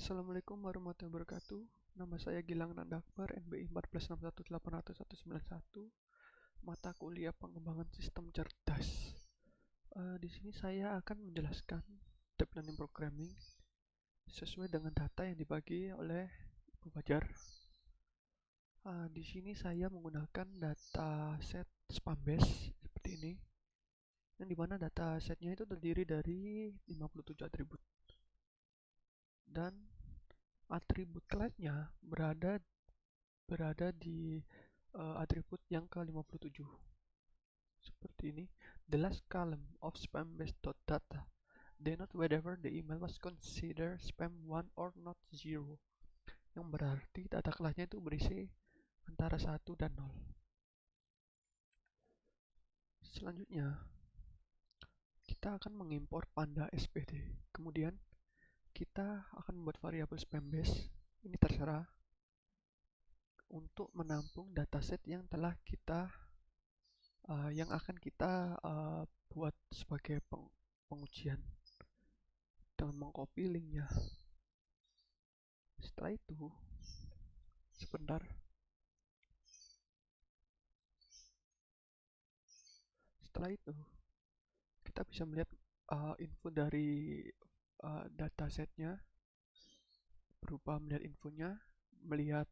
Assalamualaikum warahmatullahi wabarakatuh. Nama saya Gilang Nanda Akbar, NBI 1461881, mata kuliah pengembangan sistem cerdas. Di sini saya akan menjelaskan deep learning programming sesuai dengan data yang dibagi oleh Ibu Fajar. Di sini saya menggunakan dataset Spambase seperti ini, yang dimana datasetnya itu terdiri dari 57 atribut, dan atribut kelasnya berada di atribut yang ke-57 seperti ini. The last column of spambase.data denote whether the email was considered spam 1 or not 0, yang berarti data kelasnya itu berisi antara 1 dan 0. Selanjutnya kita akan mengimpor panda spd, kemudian kita akan membuat variabel spambase, ini terserah, untuk menampung dataset yang telah kita yang akan kita buat sebagai pengujian dengan mengcopy linknya. Setelah itu, sebentar. Setelah itu, kita bisa melihat info dari datasetnya, berupa melihat infonya, melihat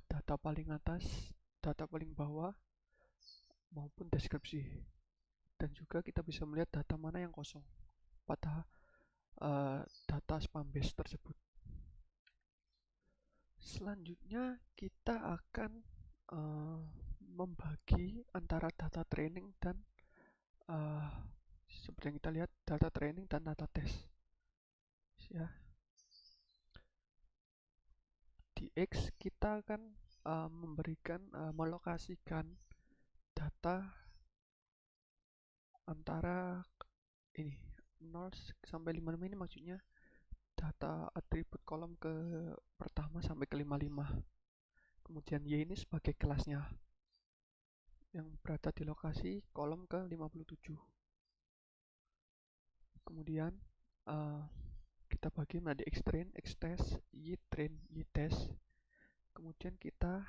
data paling atas, data paling bawah, maupun deskripsi. Dan juga kita bisa melihat data mana yang kosong pada data Spambase tersebut. Selanjutnya kita akan membagi antara data training dan seperti yang kita lihat, data training dan data test ya. Di X kita akan melokasikan data antara ini 0 sampai 55, ini maksudnya data atribut kolom ke pertama sampai ke 55. Kemudian Y ini sebagai kelasnya yang berada di lokasi kolom ke 57. Kemudian kita bagi menjadi Xtrain, Xtest, Ytrain, Ytest. Kemudian kita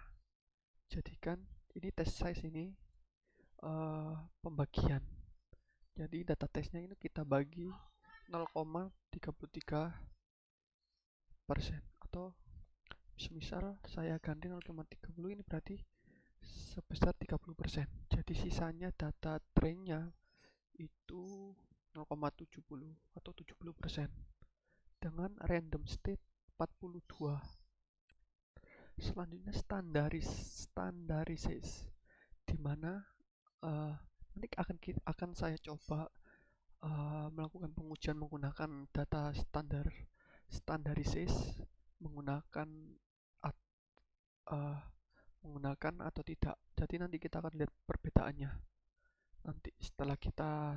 jadikan ini test size ini pembagian. Jadi data testnya ini kita bagi 0,33%, atau misal saya ganti 0,30, ini berarti sebesar 30%. Jadi sisanya data trainnya itu 0,70 atau 70% dengan random state 42. Selanjutnya standarizes, di mana nanti akan saya coba melakukan pengujian menggunakan data standarizes menggunakan atau tidak. Jadi nanti kita akan lihat perbedaannya nanti setelah kita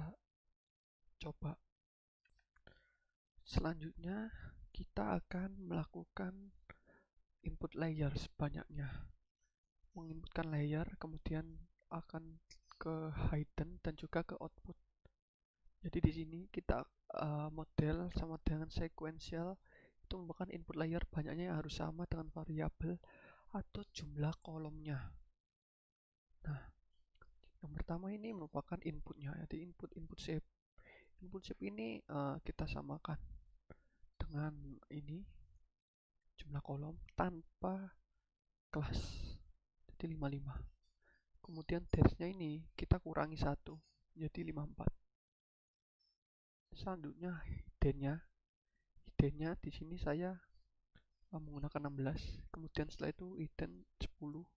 coba. Selanjutnya kita akan melakukan input layer sebanyaknya, menginputkan layer, kemudian akan ke hidden dan juga ke output. Jadi di sini kita model sama dengan sequential itu merupakan input layer banyaknya yang harus sama dengan variabel atau jumlah kolomnya. Nah, yang pertama ini merupakan inputnya, yaitu input shape. Input shape ini kita samakan dengan ini jumlah kolom tanpa kelas, jadi 55. Kemudian dash-nya ini kita kurangi 1, jadi 54. Selanjutnya hidden-nya di sini saya menggunakan 16. Kemudian setelah itu hidden 10,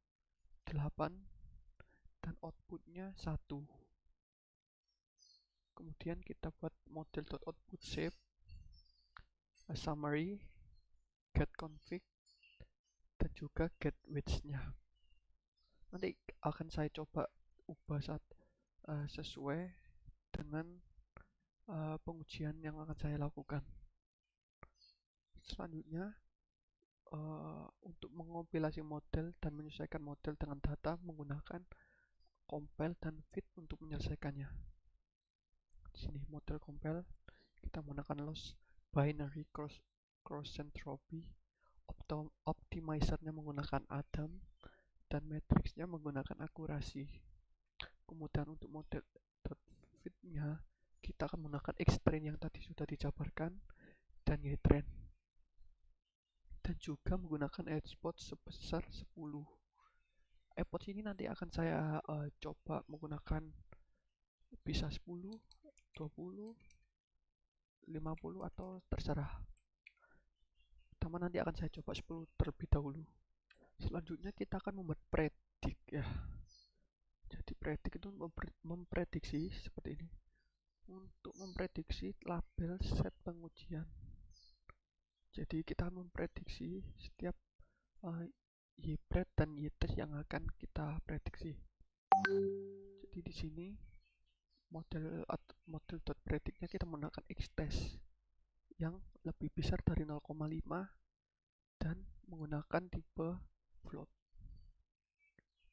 8, dan outputnya 1. Kemudian kita buat model.output shape, summary, get config, dan juga get weights-nya. Nanti akan saya coba ubah sesuai dengan pengujian yang akan saya lakukan. Selanjutnya untuk mengompilasi model dan menyesuaikan model dengan data menggunakan compile dan fit untuk menyelesaikannya. Di sini model compile kita menggunakan loss binary cross cross entropy, optimizernya menggunakan Adam, dan matrixnya menggunakan akurasi. Kemudian untuk model fitnya kita akan menggunakan X-train yang tadi sudah dijabarkan dan Y-train, dan juga menggunakan edgepot sebesar 10. Edgepot ini nanti akan saya coba menggunakan bisa 10, 20, 50 atau terserah. Pertama nanti akan saya coba 10 terlebih dahulu. Selanjutnya kita akan membuat predik ya. Jadi predik itu memprediksi seperti ini. Untuk memprediksi label set pengujian. Jadi kita memprediksi setiap Y-pred dan Y-test yang akan kita prediksi. Jadi di sini model prediknya kita menggunakan X-test yang lebih besar dari 0,5 dan menggunakan tipe float.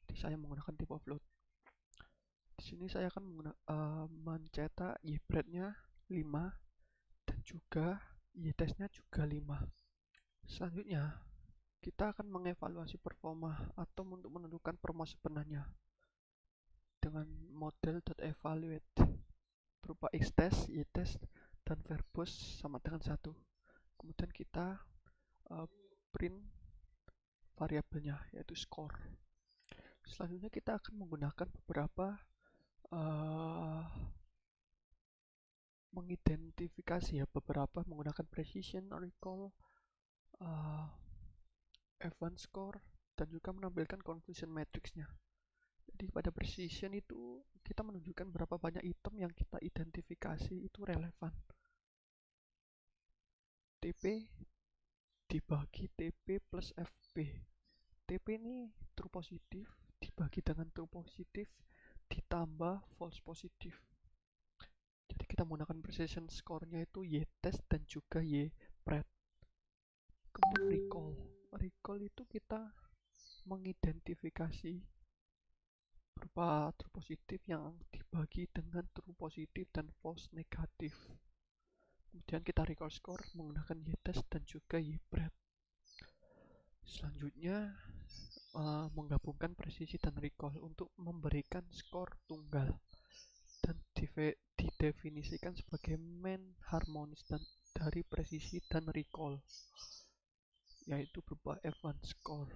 Jadi saya menggunakan tipe float. Di sini saya akan mencetak Y-pred-nya 5 dan juga Y-test-nya juga 5. Selanjutnya kita akan mengevaluasi performa atau untuk menentukan performa sebenarnya dengan model.evaluate berupa X-test, Y-test, dan verbose sama dengan 1. Kemudian kita print variabelnya yaitu score. Selanjutnya kita akan menggunakan beberapa mengidentifikasi ya, beberapa menggunakan precision, recall, event score, dan juga menampilkan confusion matrixnya. Jadi pada precision itu kita menunjukkan berapa banyak item yang kita identifikasi itu relevan. TP dibagi TP plus FP. TP ini true positif dibagi dengan true positif ditambah false positif. Jadi kita menggunakan precision score-nya itu Y-test dan juga Y-pred. Kemudian recall. Recall itu kita mengidentifikasi berupa true positif yang dibagi dengan true positif dan false negatif. Kemudian kita recall score menggunakan Y-test dan juga Y-pred. Selanjutnya menggabungkan presisi dan recall untuk memberikan skor tunggal dan didefinisikan sebagai main harmonis dan dari presisi dan recall, yaitu berupa event score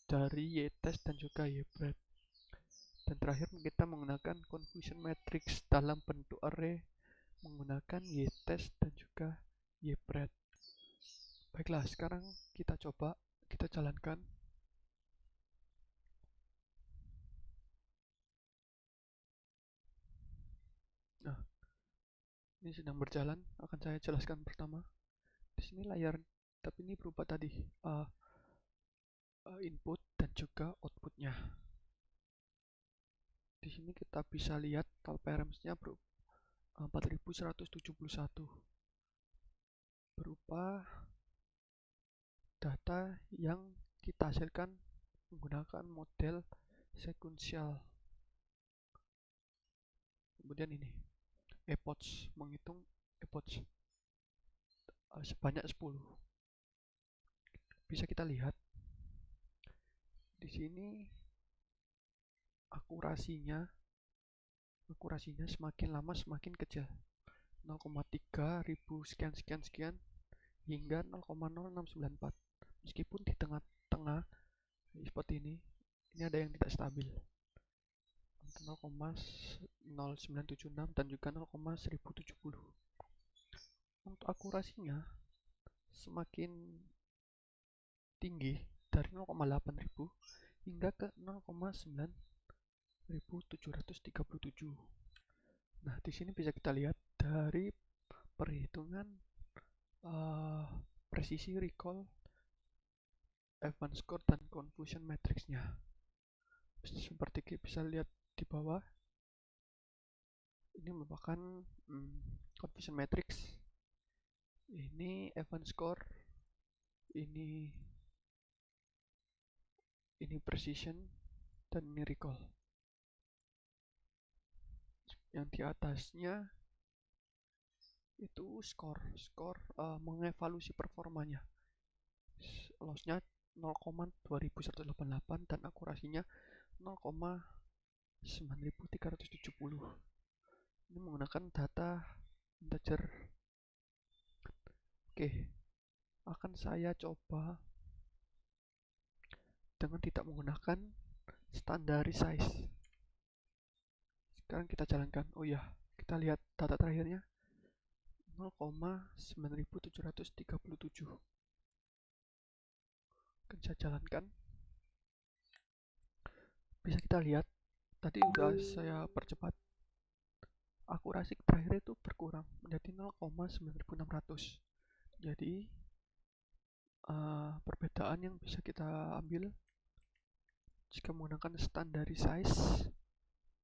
dari Y-test dan juga Y-pred. Dan terakhir kita menggunakan confusion matrix dalam bentuk array menggunakan Y-test dan juga Y-pred. Baiklah, sekarang kita coba, kita jalankan. Nah, ini sedang berjalan, akan saya jelaskan pertama. Di sini layar tab ini berupa tadi input dan juga outputnya. Di sini kita bisa lihat kalau params-nya 4171 berupa data yang kita hasilkan menggunakan model sequential. Kemudian ini epochs, menghitung epochs sebanyak 10. Bisa kita lihat di sini akurasinya semakin lama semakin kecil, 0,3 ribu sekian hingga 0,0694. Meskipun di tengah-tengah seperti ini ada yang tidak stabil, 0,0976 dan juga 0,1070. Untuk akurasinya semakin tinggi dari 0,8000 hingga ke 0,9737. Nah, di sini bisa kita lihat dari perhitungan presisi recall, event score, dan confusion matrixnya. Seperti kita bisa lihat di bawah, ini merupakan confusion matrix, ini event score, ini precision, dan ini recall. Yang di atasnya itu mengevaluasi performanya. Lossnya 0,2188 dan akurasinya 0,9370. Ini menggunakan data integer. Oke, akan saya coba dengan tidak menggunakan standardized. Sekarang kita jalankan. Oh ya, kita lihat data terakhirnya 0,9737. Akan saya jalankan. Bisa kita lihat tadi udah saya percepat. Akurasi terakhir itu berkurang menjadi 0,9600. Jadi perbedaan yang bisa kita ambil jika menggunakan standardized,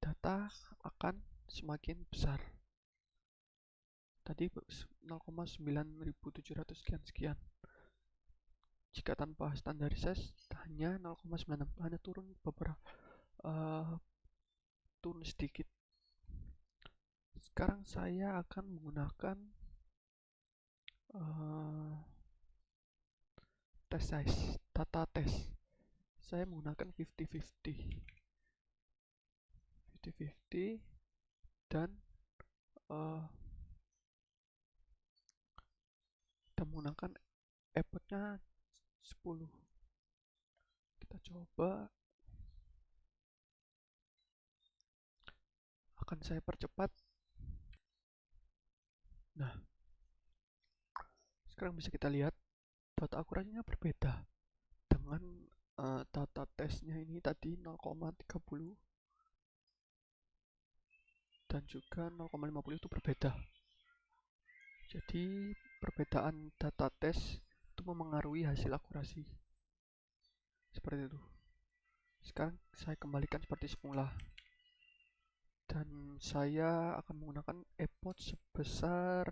data akan semakin besar. Tadi 0,9700 sekian. Jika tanpa standardized hanya 0,96, hanya turun turun sedikit. Sekarang saya akan menggunakan test size, data test. Saya menggunakan 50-50 dan kita menggunakan effortnya 10. Kita coba, akan saya percepat. Nah, sekarang bisa kita lihat data akurasinya berbeda dengan data tesnya ini tadi 0,30 dan juga 0,50 itu berbeda. Jadi perbedaan data tes itu memengaruhi hasil akurasi. Seperti itu. Sekarang saya kembalikan seperti semula. Dan saya akan menggunakan effort sebesar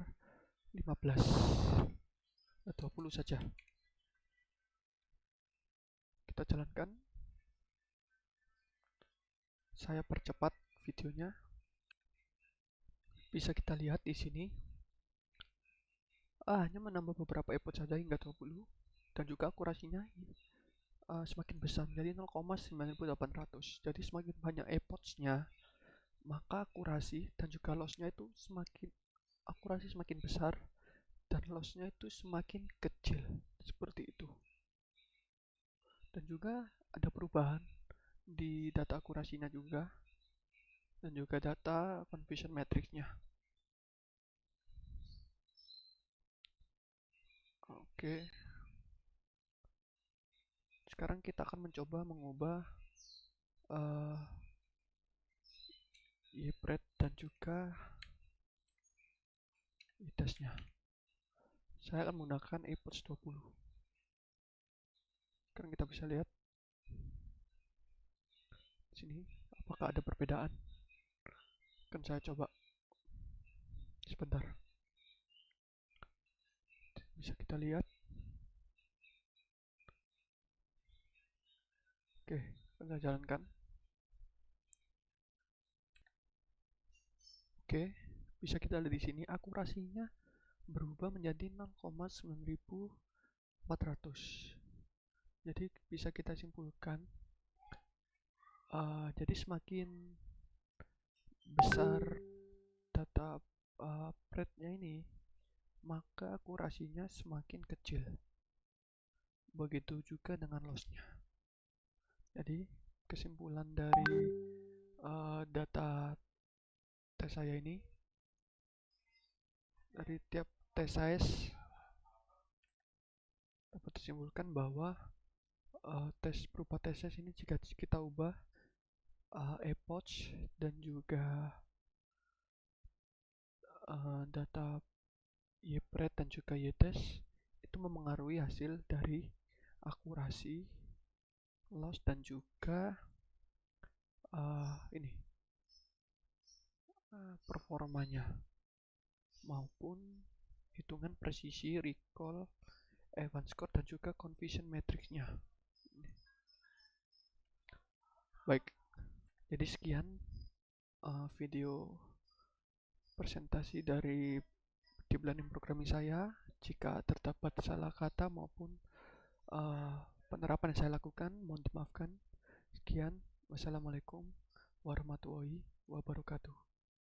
15 atau 20 saja. Kita jalankan. Saya percepat videonya. Bisa kita lihat di sini. Hanya menambah beberapa effort saja hingga 20 dan juga akurasinya semakin besar menjadi 0,9800. Jadi semakin banyak effortnya, maka akurasi dan juga lossnya itu akurasi semakin besar dan lossnya itu semakin kecil, seperti itu. Dan juga ada perubahan di data akurasinya juga dan juga data conversion matrixnya. Oke, sekarang kita akan mencoba mengubah YPRED dan juga ITES-nya. Saya akan menggunakan efforts 20. Sekarang kita bisa lihat di sini apakah ada perbedaan. Akan saya coba sebentar. Bisa kita lihat. Oke, akan saya jalankan. Oke, bisa kita lihat di sini akurasinya berubah menjadi 0,9400. Jadi bisa kita simpulkan, jadi semakin besar data PRED-nya ini, maka akurasinya semakin kecil. Begitu juga dengan loss-nya. Jadi kesimpulan dari data tes saya ini, dari tiap tes size dapat disimpulkan bahwa berupa tes size ini jika kita ubah epoch dan juga data YPRED dan juga YTES itu memengaruhi hasil dari akurasi, loss dan juga performanya maupun hitungan presisi, recall, event score dan juga conversion matrixnya. Baik, jadi sekian video presentasi dari deep learning programming saya. Jika terdapat salah kata maupun penerapan yang saya lakukan, mohon dimaafkan. Sekian, wassalamualaikum warahmatullahi wabarakatuh.